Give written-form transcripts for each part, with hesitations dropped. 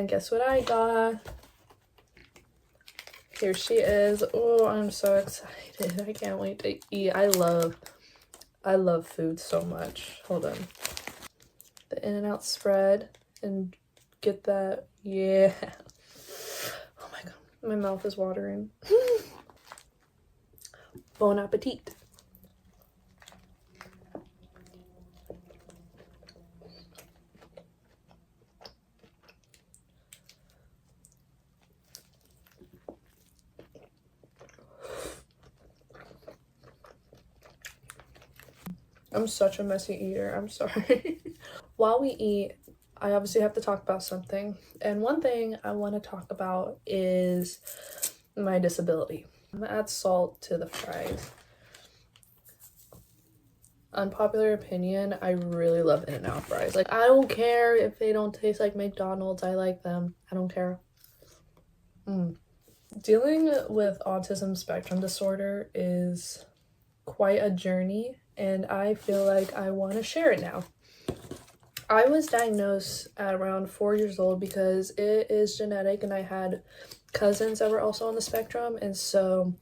And guess what I got? Here she is. Oh, I'm so excited. I can't wait to eat. I love food so much. Hold on. The In-N-Out spread and get that. Yeah. Oh my god. My mouth is watering. Bon appetit. I'm such a messy eater. I'm sorry. While we eat, I obviously have to talk about something. And one thing I want to talk about is my disability. I'm gonna add salt to the fries. Unpopular opinion, I really love In-N-Out fries. Like, I don't care if they don't taste like McDonald's. I like them. I don't care. Dealing with autism spectrum disorder is quite a journey, and I feel like I want to share it now. I was diagnosed at around 4 years old because it is genetic, and I had cousins that were also on the spectrum, and so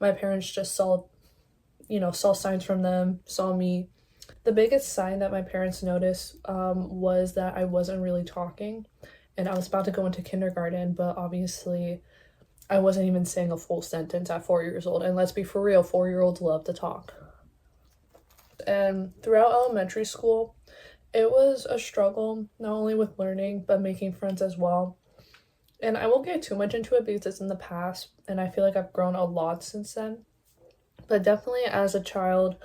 my parents just saw signs from them, saw me. The biggest sign that my parents noticed was that I wasn't really talking, and I was about to go into kindergarten, but obviously I wasn't even saying a full sentence at 4 years old. And let's be for real, 4-year-olds love to talk. And throughout elementary school, it was a struggle, not only with learning, but making friends as well. And I won't get too much into it because it's in the past, and I feel like I've grown a lot since then. But definitely as a child,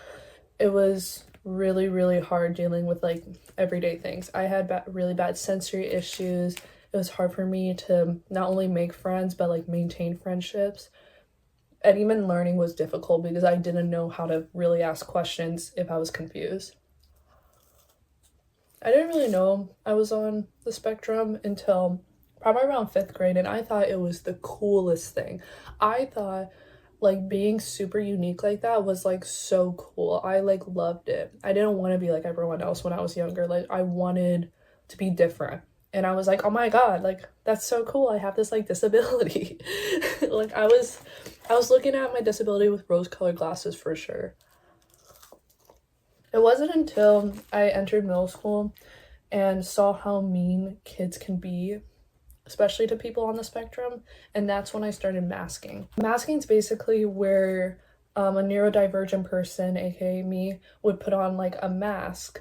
it was really, really hard dealing with like everyday things. I had really bad sensory issues. It was hard for me to not only make friends, but like maintain friendships. And even learning was difficult because I didn't know how to really ask questions if I was confused. I didn't really know I was on the spectrum until probably around 5th grade, and I thought it was the coolest thing. I thought like being super unique like that was like so cool. I like loved it. I didn't want to be like everyone else when I was younger. Like, I wanted to be different. And I was like, oh my god, like that's so cool. I have this like disability. Like I was looking at my disability with rose-colored glasses for sure. It wasn't until I entered middle school and saw how mean kids can be, especially to people on the spectrum, and that's when I started masking. Masking is basically where a neurodivergent person, aka me, would put on like a mask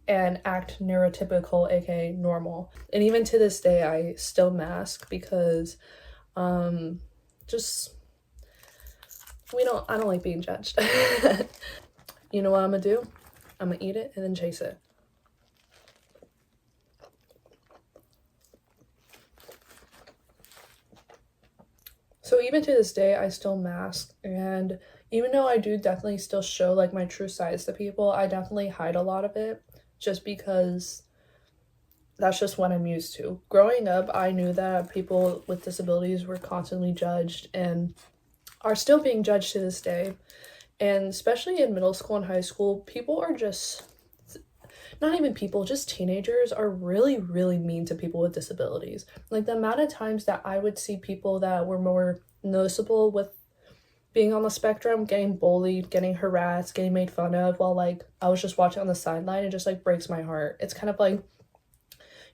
and act neurotypical, aka normal. And even to this day, I still mask because I don't like being judged. You know what I'm gonna do? I'm gonna eat it and then chase it. So even to this day, I still mask, and even though I do definitely still show like my true sides to people, I definitely hide a lot of it just because that's just what I'm used to. Growing up, I knew that people with disabilities were constantly judged and are still being judged to this day. And especially in middle school and high school, people are just, not even people, just teenagers are really, really mean to people with disabilities. Like the amount of times that I would see people that were more noticeable with being on the spectrum getting bullied, getting harassed, getting made fun of while like I was just watching on the sideline, it just like breaks my heart. It's kind of like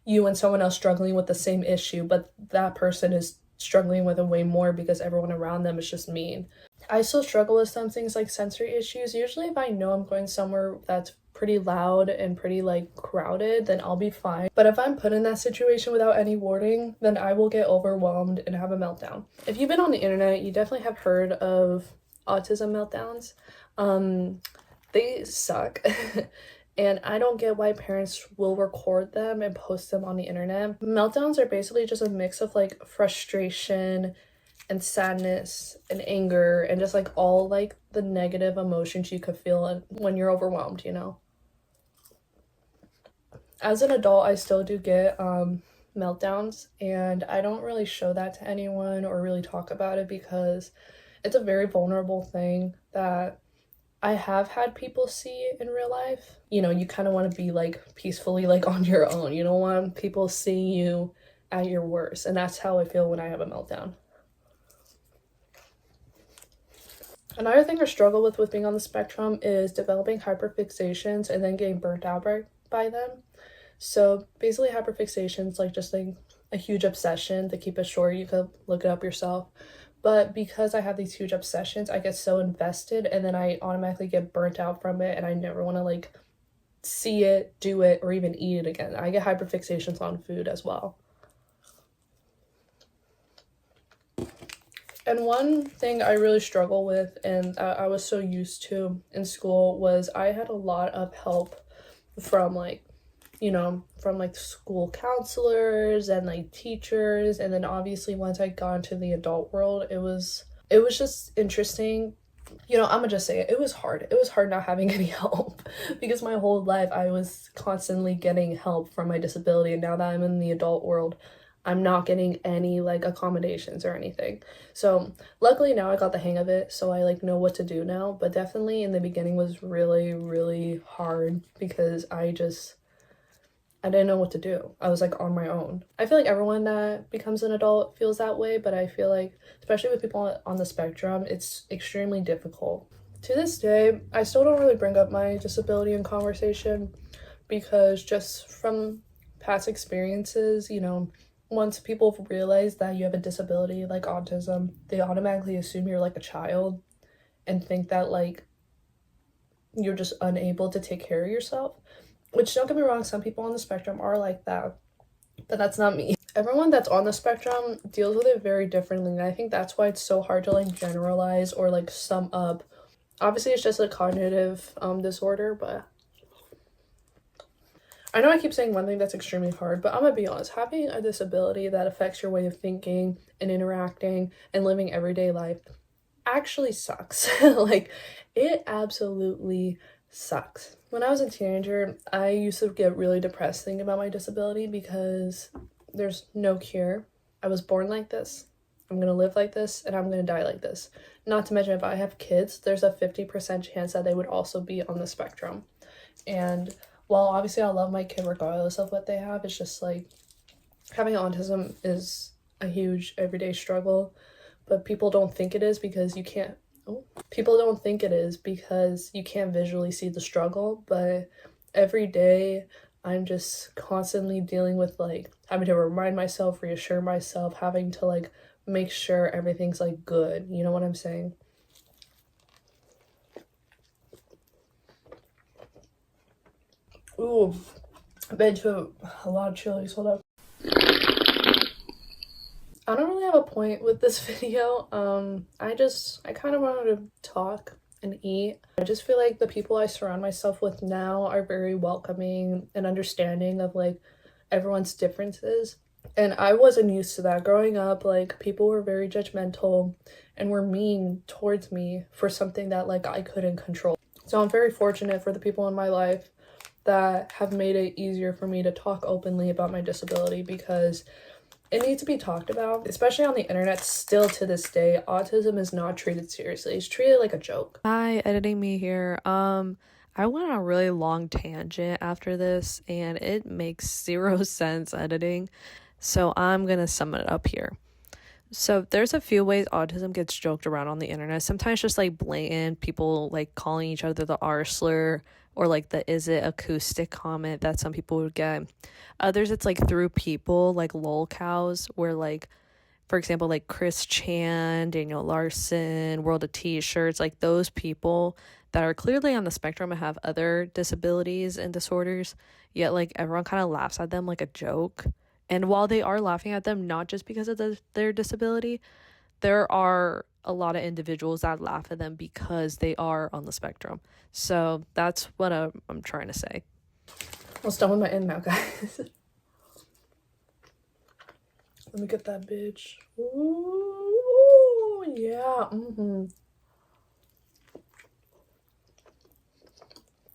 you and someone else struggling with the same issue, but that person is struggling with it way more because everyone around them is just mean. I still struggle with some things like sensory issues. Usually if I know I'm going somewhere that's pretty loud and pretty like crowded, then I'll be fine. But if I'm put in that situation without any warning, then I will get overwhelmed and have a meltdown. If you've been on the internet, you definitely have heard of autism meltdowns. They suck. And I don't get why parents will record them and post them on the internet. Meltdowns are basically just a mix of like frustration and sadness and anger and just like all like the negative emotions you could feel when you're overwhelmed, you know? As an adult, I still do get meltdowns, and I don't really show that to anyone or really talk about it because it's a very vulnerable thing that I have had people see in real life. You know, you kind of want to be like peacefully like on your own. You don't want people seeing you at your worst. And that's how I feel when I have a meltdown. Another thing I struggle with being on the spectrum is developing hyperfixations and then getting burnt out by them. So basically hyperfixations, like just like a huge obsession. To keep it short, you could look it up yourself. But because I have these huge obsessions, I get so invested and then I automatically get burnt out from it, and I never want to like see it, do it, or even eat it again. I get hyperfixations on food as well. And one thing I really struggle with, and I was so used to in school, was I had a lot of help from like, from like school counselors and like teachers. And then obviously once I got into the adult world, it was just interesting. I'm gonna just say it was hard. It was hard not having any help because my whole life I was constantly getting help from my disability, and now that I'm in the adult world, I'm not getting any like accommodations or anything. So luckily now I got the hang of it, so I like know what to do now. But definitely in the beginning was really, really hard because I didn't know what to do. I was like on my own. I feel like everyone that becomes an adult feels that way, but I feel like, especially with people on the spectrum, it's extremely difficult. To this day, I still don't really bring up my disability in conversation because just from past experiences, once people realize that you have a disability like autism, they automatically assume you're like a child and think that like you're just unable to take care of yourself. Which, don't get me wrong, some people on the spectrum are like that, but that's not me. Everyone that's on the spectrum deals with it very differently, and I think that's why it's so hard to like generalize or like sum up. Obviously, it's just a cognitive disorder, but I know I keep saying one thing that's extremely hard, but I'm gonna be honest, having a disability that affects your way of thinking and interacting and living everyday life actually sucks. Like, it absolutely sucks. When I was a teenager, I used to get really depressed thinking about my disability because there's no cure. I was born like this, I'm gonna live like this, and I'm gonna die like this. Not to mention, if I have kids, there's a 50% chance that they would also be on the spectrum. And while obviously I love my kid regardless of what they have, it's just like having autism is a huge everyday struggle, but people don't think it is because you can't visually see the struggle. But every day I'm just constantly dealing with like having to remind myself, reassure myself, having to like make sure everything's like good. You know what I'm saying? Ooh, I've been to a lot of Chili's. Hold up. I don't really have a point with this video. I kind of wanted to talk and eat. I just feel like the people I surround myself with now are very welcoming and understanding of like everyone's differences. And I wasn't used to that. Growing up, like people were very judgmental and were mean towards me for something that like I couldn't control. So I'm very fortunate for the people in my life that have made it easier for me to talk openly about my disability, because it needs to be talked about, especially on the internet. Still to this day, autism is not treated seriously. It's treated like a joke. Hi, editing me here. I went on a really long tangent after this, and it makes zero sense editing, so I'm gonna sum it up here. So there's a few ways autism gets joked around on the internet. Sometimes just like blatant people like calling each other the R slur, or like the is it acoustic comment that some people would get. Others it's like through people like lol cows, where like, for example, like Chris Chan, Daniel Larson, World of T-shirts, like those people that are clearly on the spectrum and have other disabilities and disorders, yet like everyone kind of laughs at them like a joke. And while they are laughing at them not just because of their disability, there are a lot of individuals that laugh at them because they are on the spectrum. So that's what I'm trying to say. I'm done with my end now, guys. Let me get that bitch. Ooh, yeah.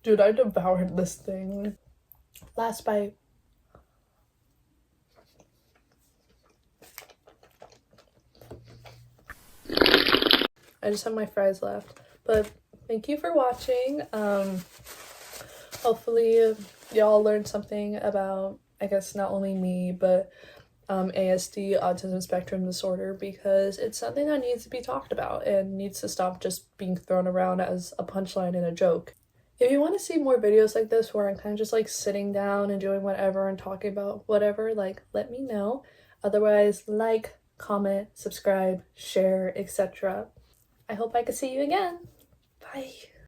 Dude, I devoured this thing. Last bite. I just have my fries left. But thank you for watching. Hopefully y'all learned something about, I guess, not only me, but ASD, Autism Spectrum Disorder, because it's something that needs to be talked about and needs to stop just being thrown around as a punchline and a joke. If you want to see more videos like this where I'm kind of just like sitting down and doing whatever and talking about whatever, like let me know. Otherwise, like, comment, subscribe, share, etc. I hope I can see you again. Bye.